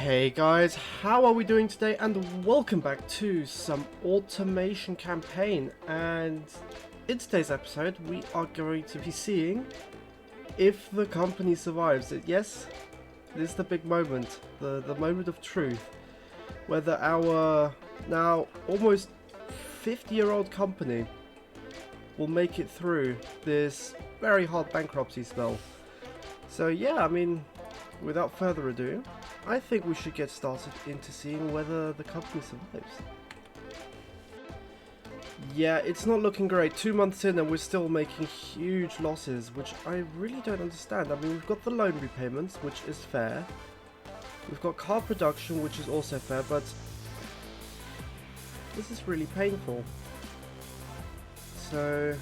Hey guys, how are we doing today? And welcome back to some automation campaign. And in today's episode, we are going to be seeing if the company survives. Yes, this is the big moment, the moment of truth, whether our now almost 50-year-old company will make it through this very hard bankruptcy spell. So yeah, I mean, without further ado, I think we should get started into seeing whether the company survives. Yeah, it's not looking great. 2 months in and we're still making huge losses, which I really don't understand. I mean, we've got the loan repayments, which is fair. We've got car production, which is also fair, but this is really painful. So,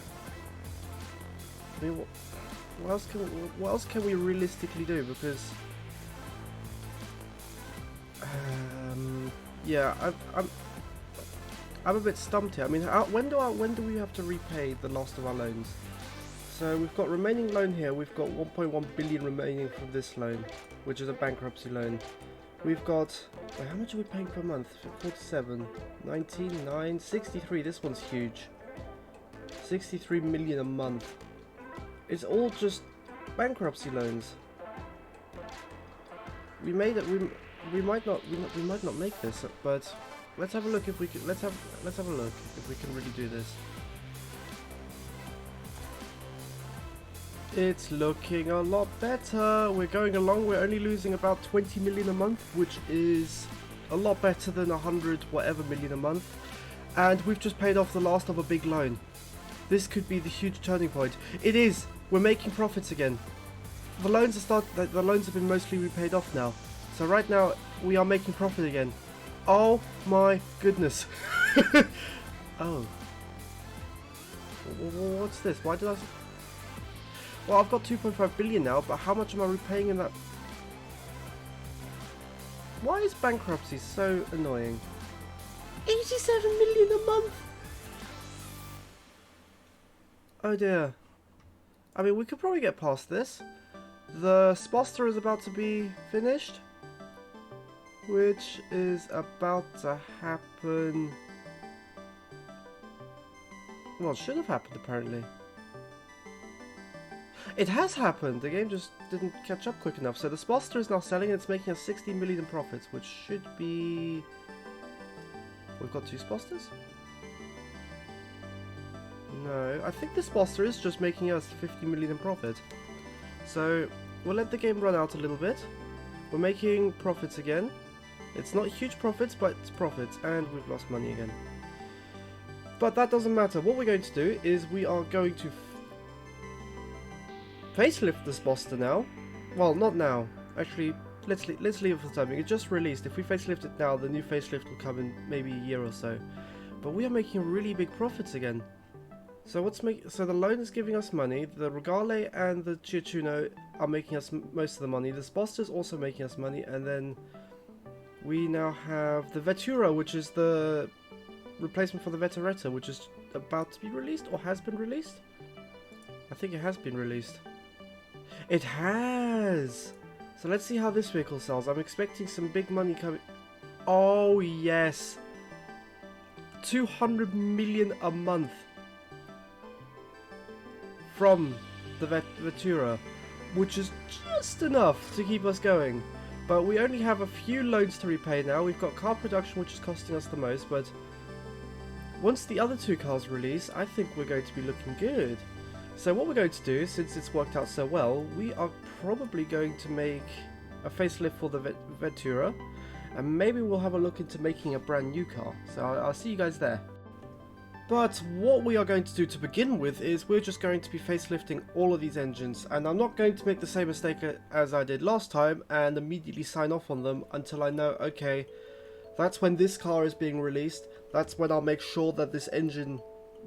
I mean, what else can we realistically do? Because yeah, I'm a bit stumped here. I mean, when do we have to repay the last of our loans? So we've got remaining loan here. We've got 1.1 billion remaining from this loan, which is a bankruptcy loan. We've got, wait, how much are we paying per month? 47, 19, 9, 63. This one's huge. 63 million a month. It's all just bankruptcy loans. We made it. We might not make this, but let's have a look if we can. Let's have a look if we can really do this. It's looking a lot better. We're going along. We're only losing about 20 million a month, which is a lot better than 100 whatever million a month. And we've just paid off the last of a big loan. This could be the huge turning point. It is. We're making profits again. The loans the loans have been mostly repaid off now. So right now we are making profit again. Oh my goodness. Oh. What's this? Why did I... Well, I've got 2.5 billion now, but how much am I repaying in that? Why is bankruptcy so annoying? 87 million a month! Oh dear. I mean, we could probably get past this. The Sposter is about to be finished, which is about to happen. Well, it should have happened apparently. It has happened. The game just didn't catch up quick enough. So the Sposter is now selling and it's making us 60 million in profits, which should be... We've got 2 Sposters? No, I think the Sposter is just making us 50 million in profit. So we'll let the game run out a little bit. We're making profits again. It's not huge profits, but it's profits, and we've lost money again. But that doesn't matter. What we're going to do is we are going to facelift the Sposter now. Well, not now. Actually, let's leave it for the time being. It just released. If we facelift it now, the new facelift will come in maybe a year or so. But we are making really big profits again. So so the loan is giving us money. The Regale and the Ciacuno are making us most of the money. The Sposter is also making us money, and then we now have the Ventura, which is the replacement for the Veteretta, which is about to be released or has been released. I think it has been released. It has. So let's see how this vehicle sells. I'm expecting some big money coming. Oh yes, 200 million a month from the Ventura, which is just enough to keep us going. But we only have a few loans to repay now. We've got car production, which is costing us the most, but once the other 2 cars release, I think we're going to be looking good. So what we're going to do, since it's worked out so well, we are probably going to make a facelift for the Ventura, and maybe we'll have a look into making a brand new car. So I'll see you guys there. But what we are going to do to begin with is we're just going to be facelifting all of these engines, and I'm not going to make the same mistake as I did last time and immediately sign off on them until I know, okay, that's when this car is being released, that's when I'll make sure that this engine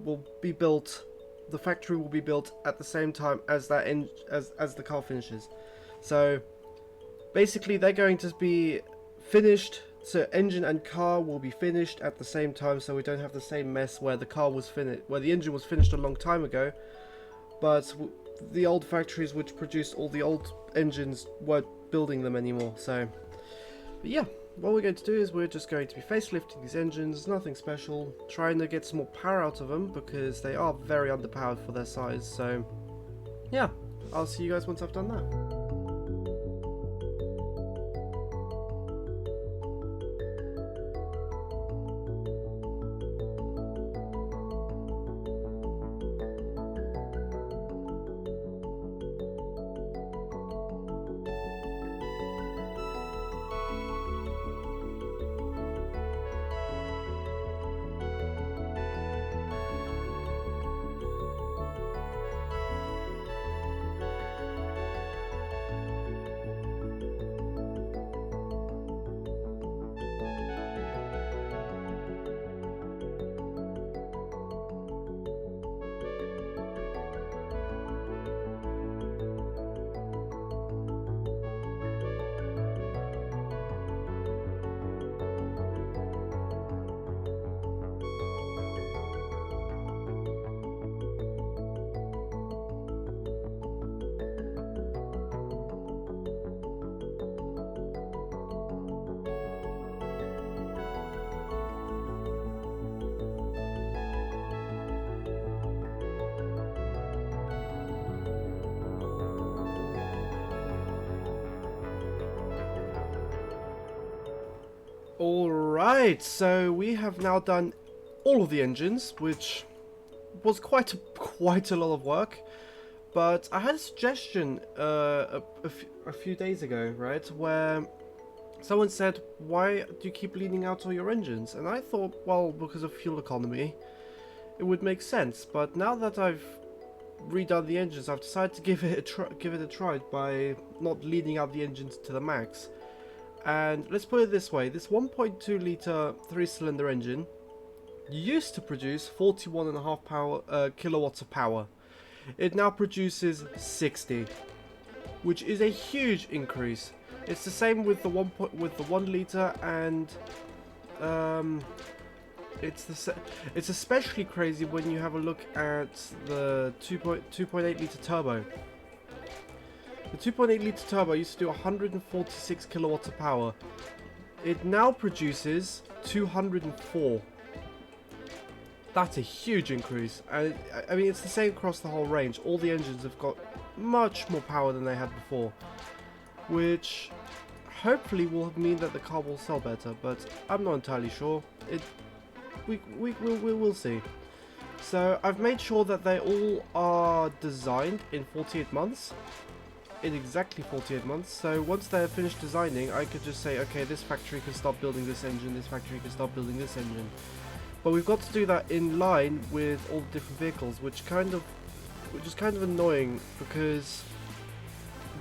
will be built, the factory will be built at the same time as that as the car finishes. So basically they're going to be finished. So engine and car will be finished at the same time, so we don't have the same mess where the car was finished, where the engine was finished a long time ago, but the old factories which produced all the old engines weren't building them anymore. So But yeah, what we're going to do is we're just going to be facelifting these engines, nothing special, trying to get some more power out of them because they are very underpowered for their size. So yeah, I'll see you guys once I've done that. Alright, so we have now done all of the engines, which was quite a lot of work. But I had a suggestion a few days ago, right, where someone said, why do you keep leaning out all your engines? And I thought, well, because of fuel economy, it would make sense. But now that I've redone the engines, I've decided to give it a try by not leaning out the engines to the max. And let's put it this way, this 1.2 litre 3-cylinder engine used to produce 41.5 kilowatts of power. It now produces 60, which is a huge increase. It's the same with the 1 litre, and it's especially crazy when you have a look at the 2.8 litre turbo. The 2.8 litre turbo used to do 146 kilowatts of power. It now produces 204. That's a huge increase. And I mean, it's the same across the whole range. All the engines have got much more power than they had before, which hopefully will mean that the car will sell better, but I'm not entirely sure. We'll see. So I've made sure that they all are designed in 48 months. In exactly 48 months, so once they're finished designing, I could just say, okay, this factory can start building this engine, this factory can start building this engine. But we've got to do that in line with all the different vehicles, which is kind of annoying, because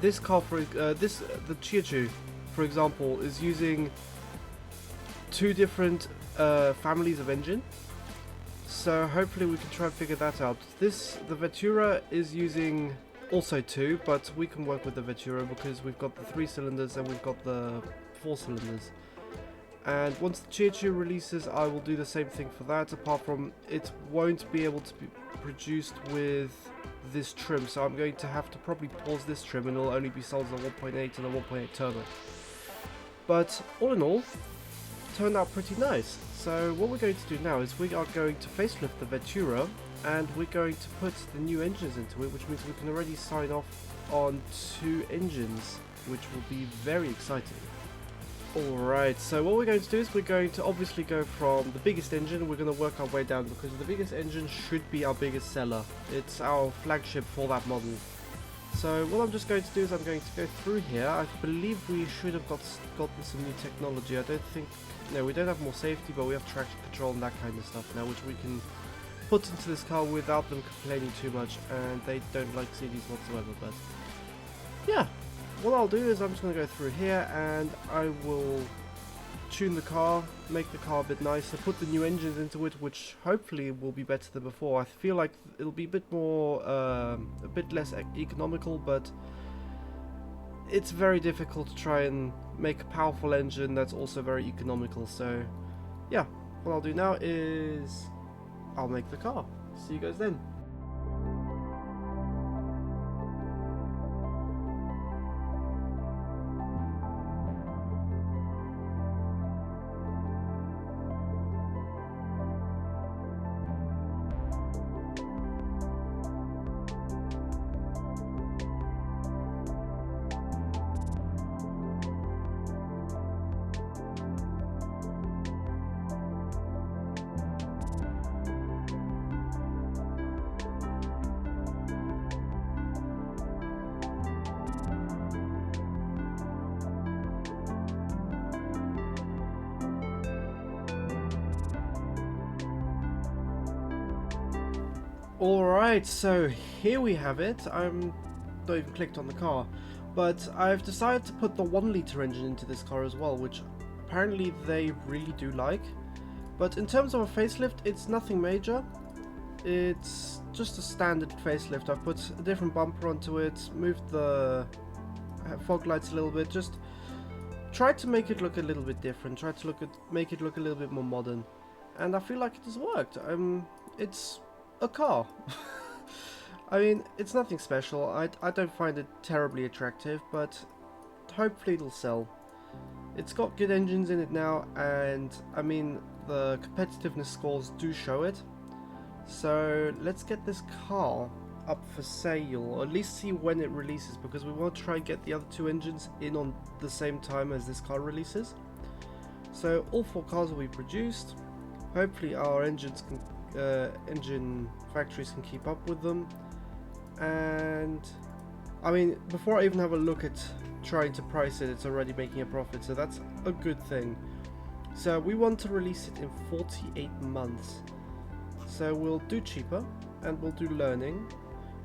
this car, the Chiachu, for example, is using 2 different families of engine. So hopefully we can try and figure that out. The Ventura is using also 2, but we can work with the Ventura because we've got the 3 cylinders and we've got the 4 cylinders. And once the Chiachu releases, I will do the same thing for that, apart from it won't be able to be produced with this trim, so I'm going to have to probably pause this trim and it'll only be sold as a 1.8 and a 1.8 turbo. But all in all, turned out pretty nice. So what we're going to do now is we are going to facelift the Ventura, and we're going to put the new engines into it, which means we can already sign off on 2 engines, which will be very exciting. Alright, so what we're going to do is we're going to obviously go from the biggest engine, we're going to work our way down, because the biggest engine should be our biggest seller. It's our flagship for that model. So what I'm just going to do is I'm going to go through here. I believe we should have gotten some new technology. I don't think... No, we don't have more safety, but we have traction control and that kind of stuff now, which we can put into this car without them complaining too much, and they don't like CDs whatsoever. But yeah, what I'll do is I'm just going to go through here and I will tune the car, make the car a bit nicer, put the new engines into it, which hopefully will be better than before. I feel like it'll be a bit more, a bit less economical, but it's very difficult to try and make a powerful engine that's also very economical. So yeah, what I'll do now is I'll make the car. See you guys then. Alright, so here we have it. I'm not even clicked on the car, but I've decided to put the 1 litre engine into this car as well, which apparently they really do like. But in terms of a facelift, it's nothing major. It's just a standard facelift. I've put a different bumper onto it, moved the fog lights a little bit, just tried to make it look a little bit different, tried to make it look a little bit more modern, and I feel like it has worked. It's a car. I mean, it's nothing special. I don't find it terribly attractive, but hopefully it'll sell. It's got good engines in it now, and I mean, the competitiveness scores do show it. So let's get this car up for sale, or at least see when it releases, because we want to try and get the other 2 engines in on the same time as this car releases. So all 4 cars will be produced. Hopefully our engine factories can keep up with them, and I mean, before I even have a look at trying to price it, it's already making a profit, so that's a good thing. So we want to release it in 48 months, so we'll do cheaper and we'll do learning,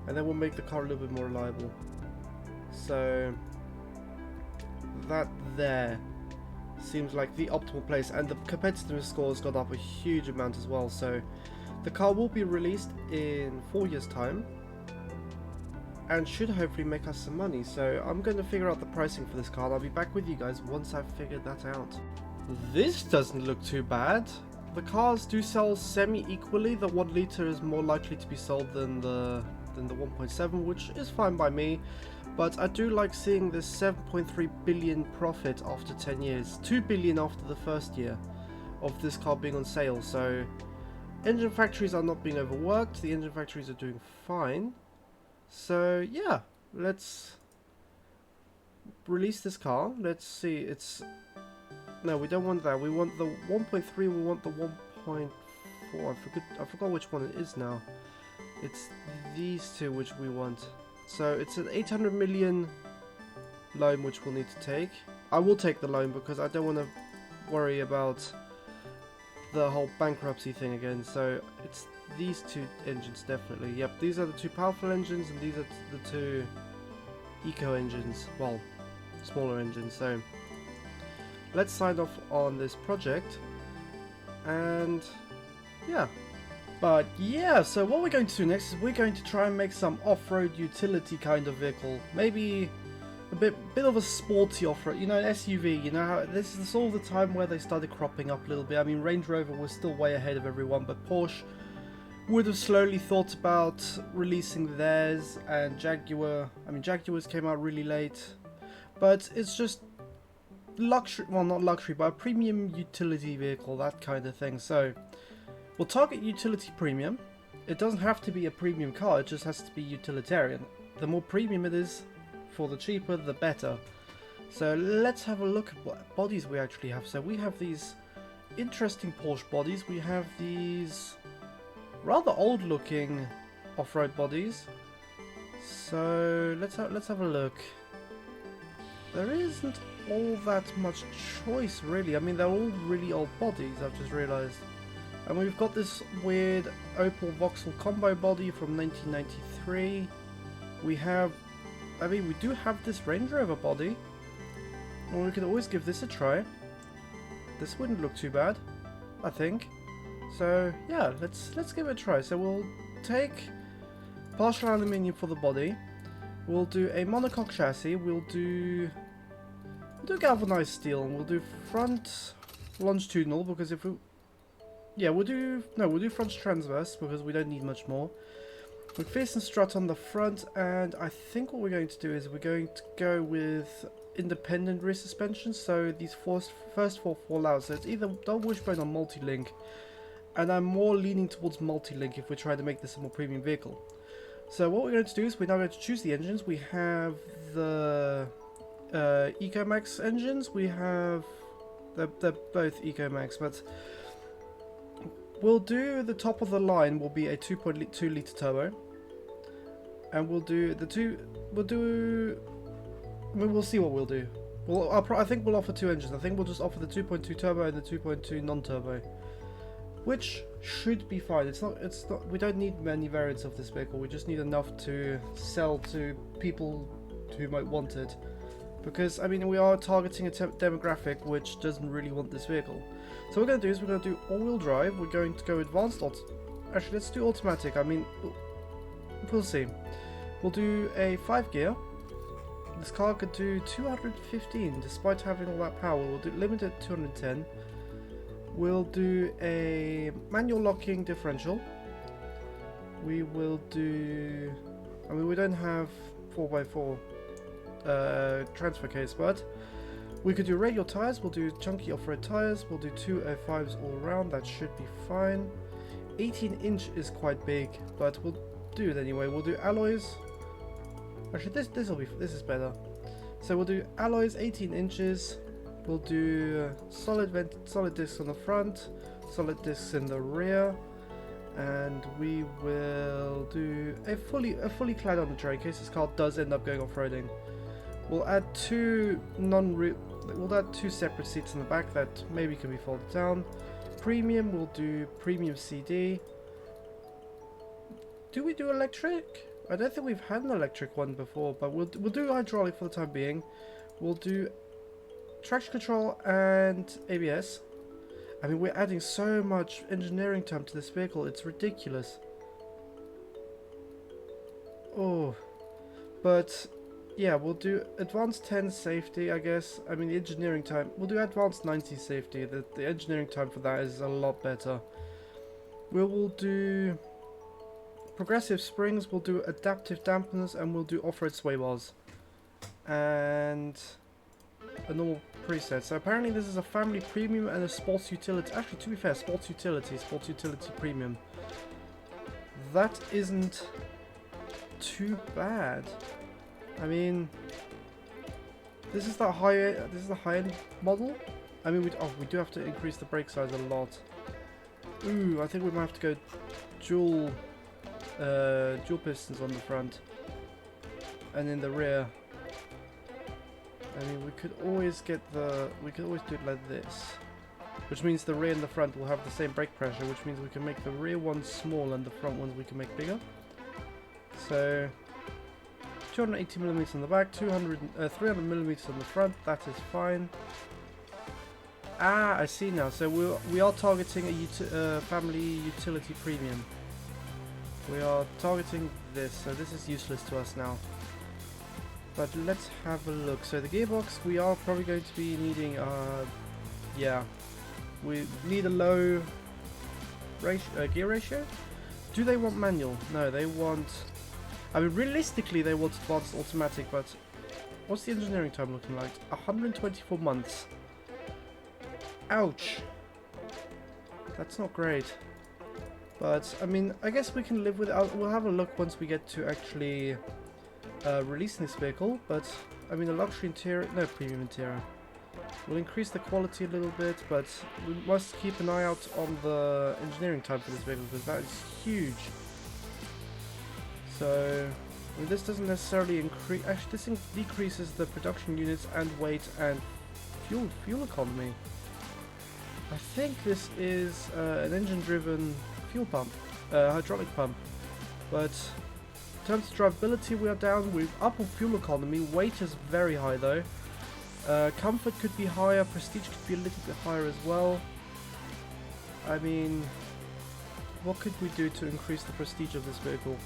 and then we'll make the car a little bit more reliable. So that there seems like the optimal place, and the competitiveness score has got up a huge amount as well. So the car will be released in 4 years time and should hopefully make us some money. So I'm going to figure out the pricing for this car, and I'll be back with you guys once I've figured that out. This doesn't look too bad. The cars do sell semi-equally. The 1 litre is more likely to be sold than the 1.7, which is fine by me. But I do like seeing this 7.3 billion profit after 10 years. 2 billion after the first year of this car being on sale. So engine factories are not being overworked. The engine factories are doing fine. So yeah, let's release this car. Let's see, it's... No, we don't want that. We want the 1.3, we want the 1.4. I forgot which one it is now. It's these 2 which we want. So it's an 800 million loan which we'll need to take. I will take the loan because I don't want to worry about the whole bankruptcy thing again. So it's these 2 engines definitely. Yep, these are the 2 powerful engines, and these are the 2 eco engines. Well, smaller engines. So let's sign off on this project, and yeah. But yeah, so what we're going to do next is we're going to try and make some off-road utility kind of vehicle. Maybe a bit of a sporty off-road, you know, an SUV. You know how this is all the time where they started cropping up a little bit. I mean, Range Rover was still way ahead of everyone, but Porsche would have slowly thought about releasing theirs, and Jaguar, I mean, Jaguars came out really late, but it's just luxury, well, not luxury, but a premium utility vehicle, that kind of thing. So we'll target utility premium. It doesn't have to be a premium car, it just has to be utilitarian. The more premium it is, for the cheaper, the better. So let's have a look at what bodies we actually have. So we have these interesting Porsche bodies. We have these rather old looking off-road bodies. So let's have a look. There isn't all that much choice really. I mean, they're all really old bodies, I've just realised. And we've got this weird Opel Vauxhall combo body from 1993. We have, I mean, we do have this Range Rover body. Well, we could always give this a try. This wouldn't look too bad, I think. So yeah, let's give it a try. So we'll take partial aluminium for the body. We'll do a monocoque chassis. We'll do galvanized steel, and we'll do front longitudinal because if we, yeah, we'll do front transverse because we don't need much more. McPherson strut on the front, and I think what we're going to do is we're going to go with independent rear suspension. So these first four fall out. So it's either double wishbone or multi-link, and I'm more leaning towards multi-link if we're trying to make this a more premium vehicle. So what we're going to do is we're now going to choose the engines. We have the EcoMax engines. We have they're both EcoMax, but we'll do the top of the line will be a 2.2 litre turbo, and we'll do the we'll see what we'll do. I think we'll offer 2 engines. I think we'll just offer the 2.2 turbo and the 2.2 non-turbo. which should be fine. It's not. We don't need many variants of this vehicle. We just need enough to sell to people who might want it. Because I mean, we are targeting a demographic which doesn't really want this vehicle. So what we're going to do is we're going to do all-wheel drive. We're going to go advanced. Actually, let's do automatic. I mean, we'll see. We'll do a 5-gear. This car could do 215 despite having all that power. We'll do limited 210. We'll do a manual locking differential. We will do... I mean, we don't have 4x4 transfer case, but we could do radial tires. We'll do chunky off-road tires. We'll do 2 05s all around. That should be fine. 18-inch is quite big, but we'll do it anyway. We'll do alloys. Actually, this is better. So we'll do alloys 18 inches. We'll do solid discs on the front, solid discs in the rear, and we will do a fully clad on the tray in case this car does end up going off-roading. We'll add two separate seats in the back that maybe can be folded down. Premium, we'll do premium CD. Do we do electric? I don't think we've had an electric one before, but we'll do hydraulic for the time being. We'll do traction control and ABS. I mean, we're adding so much engineering time to this vehicle, it's ridiculous. Oh, but yeah, we'll do advanced 10 safety, I guess. I mean, the engineering time, we'll do advanced 90 safety. The engineering time for that is a lot better. We will do progressive springs, we'll do adaptive dampeners, and we'll do off-road sway bars. And a normal preset. So apparently this is a family premium and a sports utility. Actually, to be fair, sports utility premium. That isn't too bad. I mean, this is the high-end model. I mean, we do have to increase the brake size a lot. Ooh, I think we might have to go dual pistons on the front and in the rear. I mean, we could always do it like this, which means the rear and the front will have the same brake pressure, which means we can make the rear ones small and the front ones we can make bigger. So 280mm on the back, 300mm on the front. That is fine. Ah, I see now. So we are targeting a family utility premium. We are targeting this, so this is useless to us now. But let's have a look. So the gearbox, we are probably going to be needing, yeah, we need a low gear ratio. Do they want manual? No, they want, I mean, realistically they want advanced automatic, but what's the engineering time looking like? 124 months. Ouch. That's not great. But, I mean, I guess we can live with it. We'll have a look once we get to actually releasing this vehicle. But, I mean, a luxury interior, no, premium interior. We'll increase the quality a little bit, but we must keep an eye out on the engineering time for this vehicle, because that is huge. So, I mean, this doesn't necessarily increase, actually this decreases the production units and weight and fuel economy. I think this is an engine-driven fuel pump, hydraulic pump, but in terms of drivability we are down. We're up on fuel economy. Weight is very high though. Comfort could be higher, prestige could be a little bit higher as well. I mean, what could we do to increase the prestige of this vehicle?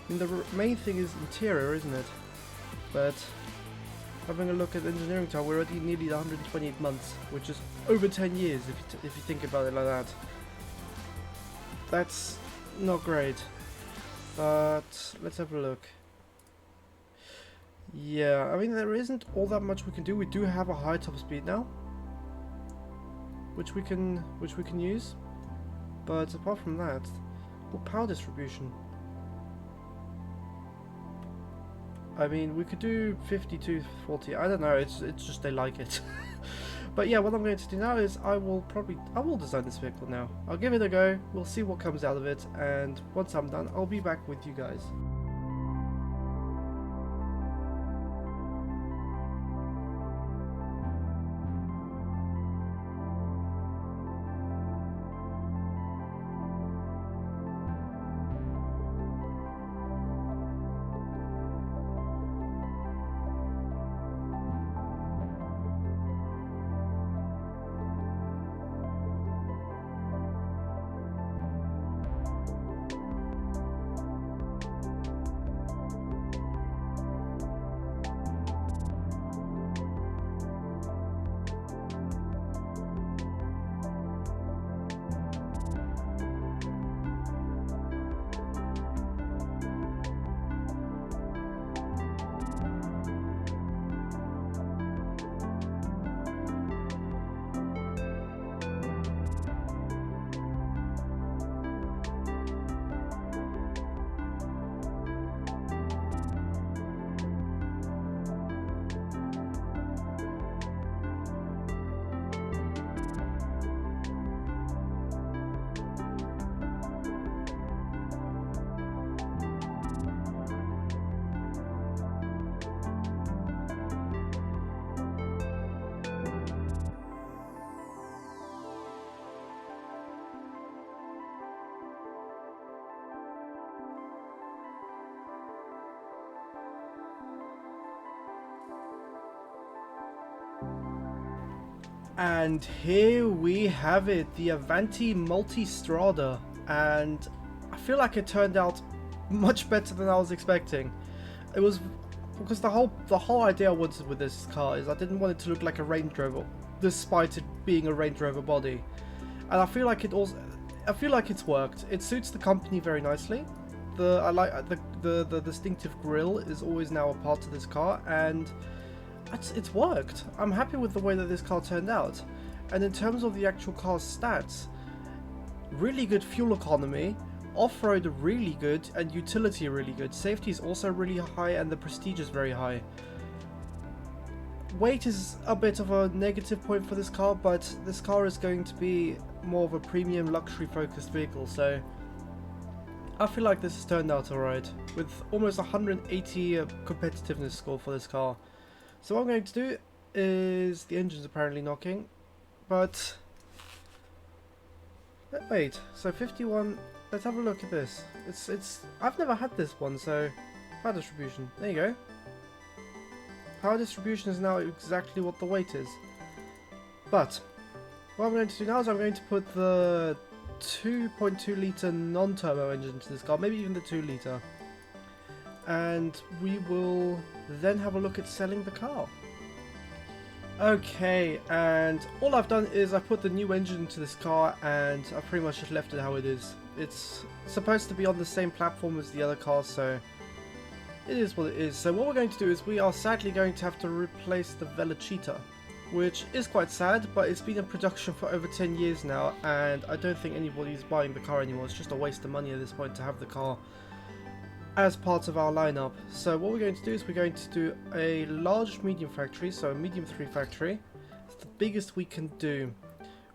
I mean, the main thing is interior, isn't it? But having a look at engineering time, we're already nearly 128 months, which is over 10 years if you think about it like that. That's not great, but let's have a look. Yeah, I mean, there isn't all that much we can do. We do have a high top speed now, which we can use, but apart from that, well, power distribution. I mean, we could do 52, 40. I don't know. It's just they like it. But yeah, what I'm going to do now is I will design this vehicle now. I'll give it a go. We'll see what comes out of it, and once I'm done, I'll be back with you guys. And here we have it, the Avanti Multistrada, and I feel like it turned out much better than I was expecting. It was because the whole idea I wanted with this car is I didn't want it to look like a Range Rover, despite it being a Range Rover body, and I feel like it's worked. It suits the company very nicely. I like the distinctive grille is always now a part of this car, and it's worked. I'm happy with the way that this car turned out. And in terms of the actual car's stats, really good fuel economy, off-road really good, and utility really good. Safety is also really high, and the prestige is very high. Weight is a bit of a negative point for this car, but this car is going to be more of a premium luxury focused vehicle, so I feel like this has turned out alright, with almost 180 competitiveness score for this car. So what I'm going to do is, the engine's apparently knocking, but wait, so 51, let's have a look at this. I've never had this one, so power distribution, there you go. Power distribution is now exactly what the weight is. But what I'm going to do now is I'm going to put the 2.2 litre non-turbo engine into this car, maybe even the 2 litre. And we will then have a look at selling the car. Okay, and all I've done is I put the new engine into this car, and I've pretty much just left it how it is. It's supposed to be on the same platform as the other cars, so it is what it is. So what we're going to do is we are sadly going to have to replace the Velocita, which is quite sad, but it's been in production for over 10 years now, and I don't think anybody's buying the car anymore. It's just a waste of money at this point to have the car as part of our lineup. So what we're going to do is we're going to do a large medium factory, so a medium 3 factory. It's the biggest we can do.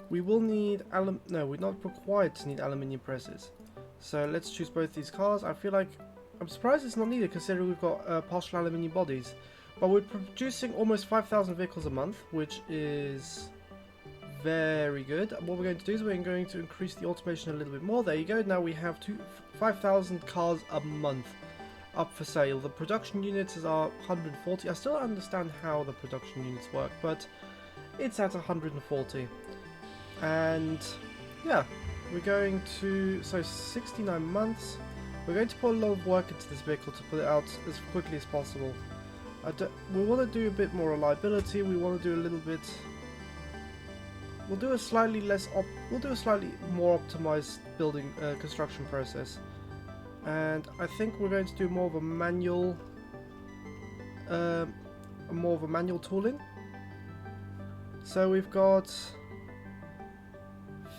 We will need no, we're not required to need aluminium presses. So let's choose both these cars. I'm surprised it's not needed considering we've got partial aluminium bodies. But we're producing almost 5,000 vehicles a month, which is very good. And what we're going to do is we're going to increase the automation a little bit more. There you go. Now we have 5,000 cars a month up for sale. The production units are 140. I still don't understand how the production units work, but it's at 140. And yeah, we're going to, so 69 months. We're going to put a lot of work into this vehicle to put it out as quickly as possible. We want to do a bit more reliability. We want to do a little bit. We'll do a slightly more optimized building construction process, and I think we're going to do more of a manual tooling. So we've got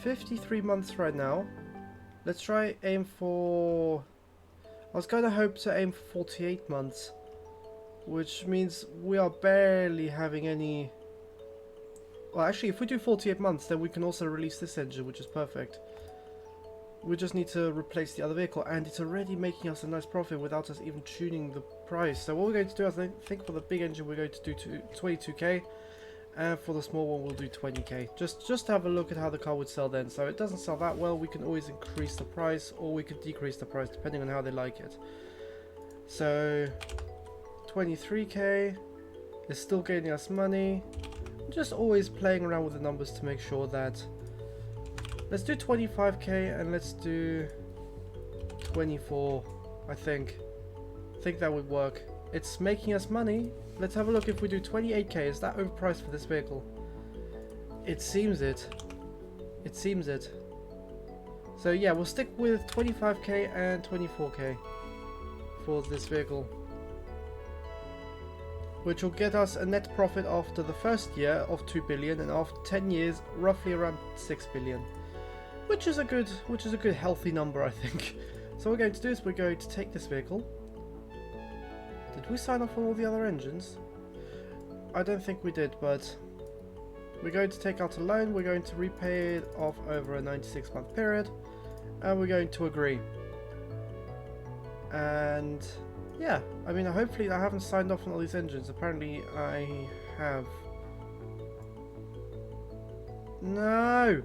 53 months right now. Let's try aim for. I was going to hope to aim for 48 months, which means we are barely having any. Well, actually, if we do 48 months, then we can also release this engine, which is perfect. We just need to replace the other vehicle, and it's already making us a nice profit without us even tuning the price. So what we're going to do, I think for the big engine, we're going to do 22k, and for the small one, we'll do 20k. Just to have a look at how the car would sell then. So it doesn't sell that well, we can always increase the price, or we could decrease the price, depending on how they like it. So 23k is still gaining us money. Just always playing around with the numbers to make sure that. Let's do 25k and let's do 24. I think that would work. It's making us money. Let's have a look. If we do 28k, is that overpriced for this vehicle? It seems it. It seems it. So yeah, we'll stick with 25k and 24k for this vehicle, which will get us a net profit after the first year of 2 billion, and after 10 years roughly around 6 billion, which is a good healthy number, I think. So what we're going to do is we're going to take this vehicle. Did we sign off on all the other engines? I don't think we did, but we're going to take out a loan, we're going to repay it off over a 96-month period, and we're going to agree. And yeah, I mean, hopefully I haven't signed off on all these engines. Apparently I have. No!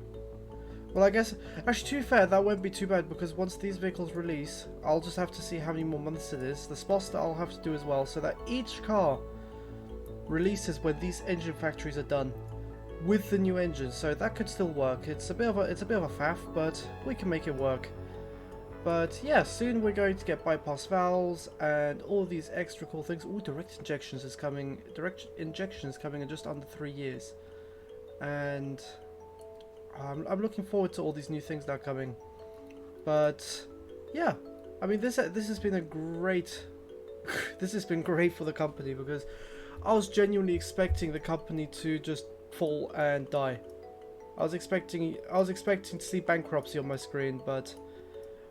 Well, I guess, actually, to be fair, that won't be too bad, because once these vehicles release, I'll just have to see how many more months it is. The spots that I'll have to do as well, so that each car releases when these engine factories are done, with the new engine, so that could still work. It's a bit of a faff, but we can make it work. But yeah, soon we're going to get bypass valves and all these extra cool things. Ooh, direct injections is coming. Direct injection is coming in just under 3 years, and I'm looking forward to all these new things that are coming. But yeah, I mean this has been a great this has been great for the company, because I was genuinely expecting the company to just fall and die. I was expecting to see bankruptcy on my screen, but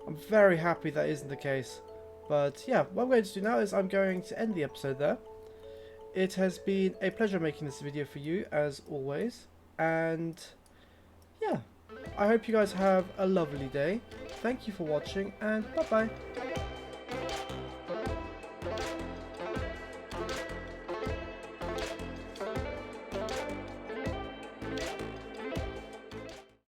I'm very happy that isn't the case. But yeah, what I'm going to do now is I'm going to end the episode there. It has been a pleasure making this video for you, as always, and yeah, I hope you guys have a lovely day. Thank you for watching, and bye bye.